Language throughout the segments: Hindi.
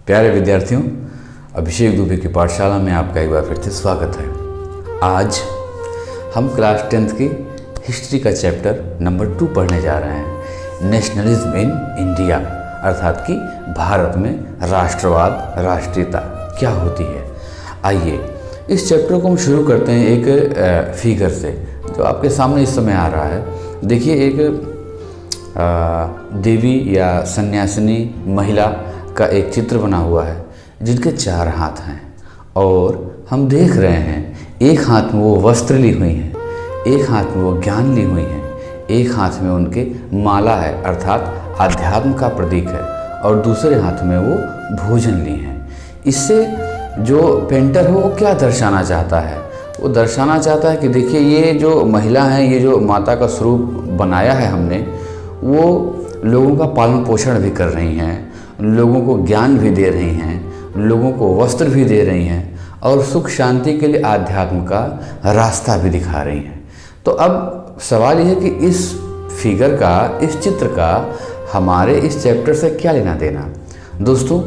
प्यारे विद्यार्थियों, अभिषेक दुबे की पाठशाला में आपका एक बार फिर से स्वागत है। आज हम क्लास 10th की हिस्ट्री का चैप्टर नंबर 2 पढ़ने जा रहे हैं। नेशनलिज्म इन इंडिया, अर्थात कि भारत में राष्ट्रवाद, राष्ट्रीयता क्या होती है। आइए इस चैप्टर को हम शुरू करते हैं एक फिगर से जो आपके सामने इस समय आ रहा है। देखिए, एक देवी या सन्यासिनी महिला का एक चित्र बना हुआ है जिनके 4 हाथ हैं और हम देख रहे हैं एक हाथ में वो वस्त्र ली हुई हैं, एक हाथ में वो ज्ञान ली हुई हैं, एक हाथ में उनके माला है अर्थात आध्यात्म का प्रतीक है और दूसरे हाथ में वो भोजन ली हैं। इससे जो पेंटर है वो क्या दर्शाना चाहता है? वो दर्शाना चाहता है कि देखिए, ये जो महिला है, ये जो माता का स्वरूप बनाया है हमने, वो लोगों का पालन पोषण भी कर रही हैं, लोगों को ज्ञान भी दे रही हैं, लोगों को वस्त्र भी दे रही हैं और सुख शांति के लिए आध्यात्म का रास्ता भी दिखा रही हैं। तो अब सवाल यह है कि इस फिगर का, इस चित्र का हमारे इस चैप्टर से क्या लेना देना। दोस्तों,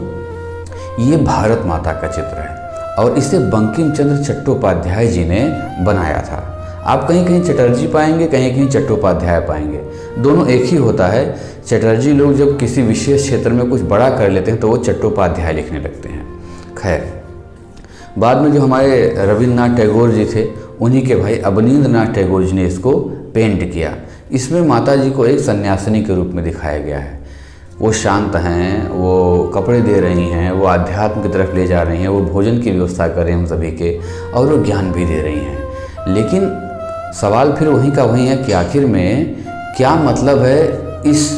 ये भारत माता का चित्र है और इसे बंकिम चंद्र चट्टोपाध्याय जी ने बनाया था। आप कहीं कहीं चटर्जी पाएंगे, कहीं कहीं चट्टोपाध्याय पाएंगे, दोनों एक ही होता है। चटर्जी लोग जब किसी विशेष क्षेत्र में कुछ बड़ा कर लेते हैं तो वो चट्टोपाध्याय लिखने लगते हैं। खैर, बाद में जो हमारे रविन्द्रनाथ टैगोर जी थे, उन्हीं के भाई अवनींद्रनाथ टैगोर जी ने इसको पेंट किया। इसमें माता जी को एक सन्यासिनी के रूप में दिखाया गया है। वो शांत हैं, वो कपड़े दे रही हैं, वो आध्यात्म की तरफ ले जा रही हैं, वो भोजन की व्यवस्था कर रही हैं हम सभी के, और वो ज्ञान भी दे रही हैं। लेकिन सवाल फिर वहीं का वहीं है कि आखिर में क्या मतलब है इस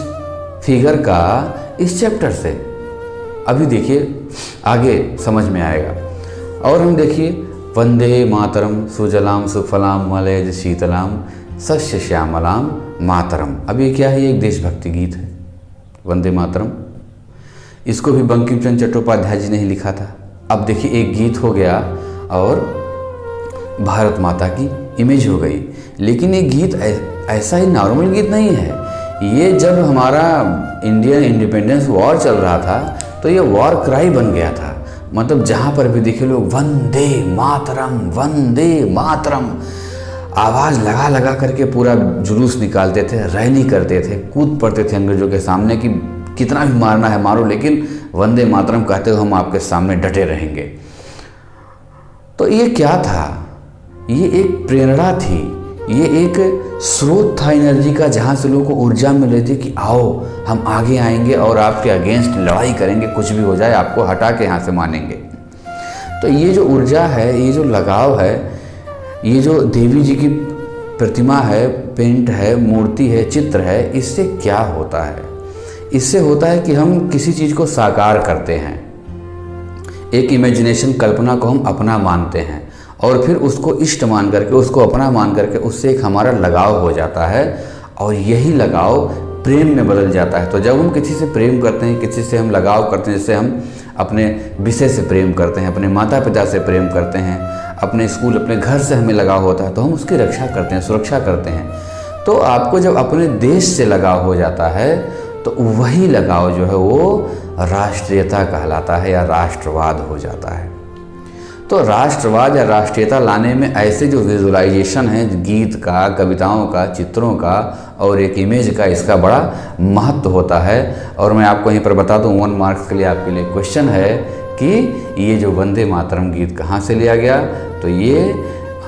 फिगर का इस चैप्टर से। अभी देखिए, आगे समझ में आएगा। और हम देखिए, वंदे मातरम सुजलाम सुफलाम मलयज शीतलाम सस्य श्यामलाम मातरम। अब ये क्या है? ये एक देशभक्ति गीत है, वंदे मातरम। इसको भी बंकिम चंद्र चट्टोपाध्याय जी ने ही लिखा था। अब देखिए, एक गीत हो गया और भारत माता की इमेज हो गई। लेकिन ये गीत ऐसा ही नॉर्मल गीत नहीं है। ये जब हमारा इंडियन इंडिपेंडेंस वॉर चल रहा था तो ये वॉर क्राई बन गया था। मतलब जहाँ पर भी देखे लोग वंदे मातरम, वंदे मातरम आवाज़ लगा लगा करके पूरा जुलूस निकालते थे, रैली करते थे, कूद पड़ते थे अंग्रेजों के सामने कि कितना भी मारना है मारो, लेकिन वंदे मातरम कहते हुए हम आपके सामने डटे रहेंगे। तो ये क्या था? ये एक प्रेरणा थी, ये एक स्रोत था एनर्जी का, जहाँ से लोगों को ऊर्जा मिल रही थी कि आओ हम आगे आएंगे और आपके अगेंस्ट लड़ाई करेंगे, कुछ भी हो जाए आपको हटा के यहाँ से मानेंगे। तो ये जो ऊर्जा है, ये जो लगाव है, ये जो देवी जी की प्रतिमा है, पेंट है, मूर्ति है, चित्र है, इससे क्या होता है? इससे होता है कि हम किसी चीज़ को साकार करते हैं, एक इमेजिनेशन, कल्पना को हम अपना मानते हैं और फिर उसको इष्ट मान करके, उसको अपना मान करके उससे एक हमारा लगाव हो जाता है और यही लगाव प्रेम में बदल जाता है। तो जब हम किसी से प्रेम करते हैं, किसी से हम लगाव करते हैं, जैसे हम अपने विषय से प्रेम करते हैं, अपने माता पिता से प्रेम करते हैं, अपने स्कूल, अपने घर से हमें लगाव होता है तो हम उसकी रक्षा करते हैं, सुरक्षा करते हैं। तो आपको जब अपने देश से लगाव हो जाता है तो वही लगाव जो है वो राष्ट्रीयता कहलाता है या राष्ट्रवाद हो जाता है। तो राष्ट्रवाद या राष्ट्रीयता लाने में ऐसे जो विजुअलाइजेशन है गीत का, कविताओं का, चित्रों का और एक इमेज का, इसका बड़ा महत्व होता है। और मैं आपको यहीं पर बता दूं, 1 मार्क्स के लिए आपके लिए क्वेश्चन है कि ये जो वंदे मातरम गीत कहाँ से लिया गया। तो ये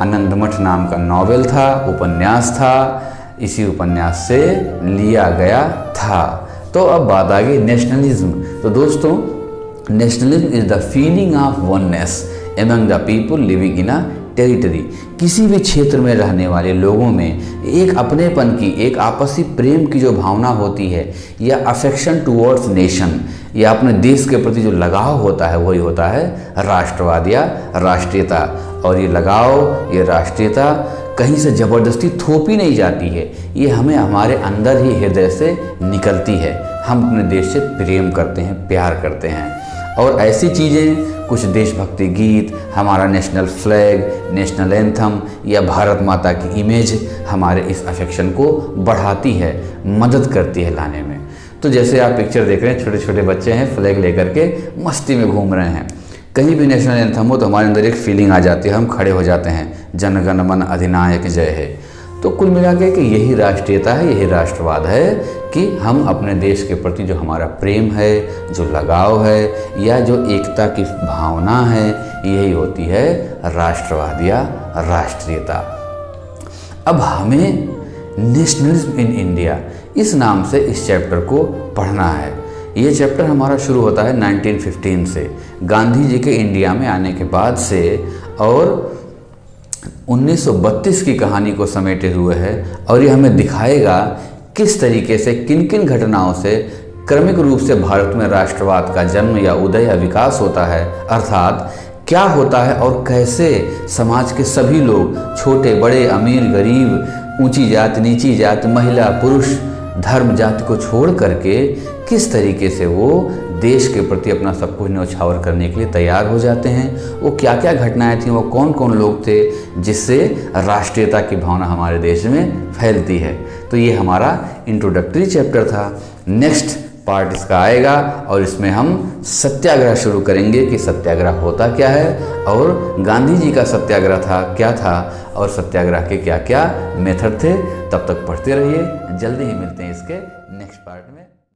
आनंदमठ नाम का नॉवेल था, उपन्यास था, इसी उपन्यास से लिया गया था। तो अब बात आ गई नेशनलिज्म। तो दोस्तों, nationalism is the feeling of oneness among the people living in a territory. किसी भी क्षेत्र में रहने वाले लोगों में एक अपनेपन की, एक आपसी प्रेम की जो भावना होती है, या अफेक्शन टुवर्ड्स नेशन, या अपने देश के प्रति जो लगाव होता है, वही होता है राष्ट्रवाद या राष्ट्रीयता। और ये लगाव, ये राष्ट्रीयता कहीं से ज़बरदस्ती थोपी नहीं जाती है, ये हमें हमारे अंदर ही हृदय से निकलती है। हम अपने देश से प्रेम करते हैं, प्यार करते हैं। और ऐसी चीज़ें, कुछ देशभक्ति गीत, हमारा नेशनल फ्लैग, नेशनल एंथम या भारत माता की इमेज हमारे इस अफेक्शन को बढ़ाती है, मदद करती है लाने में। तो जैसे आप पिक्चर देख रहे हैं, छोटे छोटे बच्चे हैं फ्लैग लेकर के मस्ती में घूम रहे हैं। कहीं भी नेशनल एंथम हो तो हमारे अंदर एक फीलिंग आ जाती है, हम खड़े हो जाते हैं, जन गण मन अधिनायक जय है। तो कुल मिला के कि यही राष्ट्रीयता है, यही राष्ट्रवाद है कि हम अपने देश के प्रति जो हमारा प्रेम है, जो लगाव है, या जो एकता की भावना है, यही होती है राष्ट्रवाद या राष्ट्रीयता। अब हमें नेशनलिज्म इन इंडिया इस नाम से इस चैप्टर को पढ़ना है। ये चैप्टर हमारा शुरू होता है 1915 से, गांधी जी के इंडिया में आने के बाद से, और 1932 की कहानी को समेटे हुए है। और ये हमें दिखाएगा किस तरीके से, किन किन घटनाओं से क्रमिक रूप से भारत में राष्ट्रवाद का जन्म या उदय या विकास होता है, अर्थात क्या होता है और कैसे समाज के सभी लोग, छोटे बड़े, अमीर गरीब, ऊंची जात नीची जात, महिला पुरुष, धर्म जाति को छोड़ करके किस तरीके से वो देश के प्रति अपना सब कुछ न्यौछावर करने के लिए तैयार हो जाते हैं। वो क्या क्या घटनाएं थीं, वो कौन कौन लोग थे जिससे राष्ट्रीयता की भावना हमारे देश में फैलती है। तो ये हमारा इंट्रोडक्टरी चैप्टर था। नेक्स्ट पार्ट इसका आएगा और इसमें हम सत्याग्रह शुरू करेंगे कि सत्याग्रह होता क्या है और गांधी जी का सत्याग्रह था क्या था और सत्याग्रह के क्या क्या मेथड थे। तब तक पढ़ते रहिए, जल्दी ही मिलते हैं इसके नेक्स्ट पार्ट में।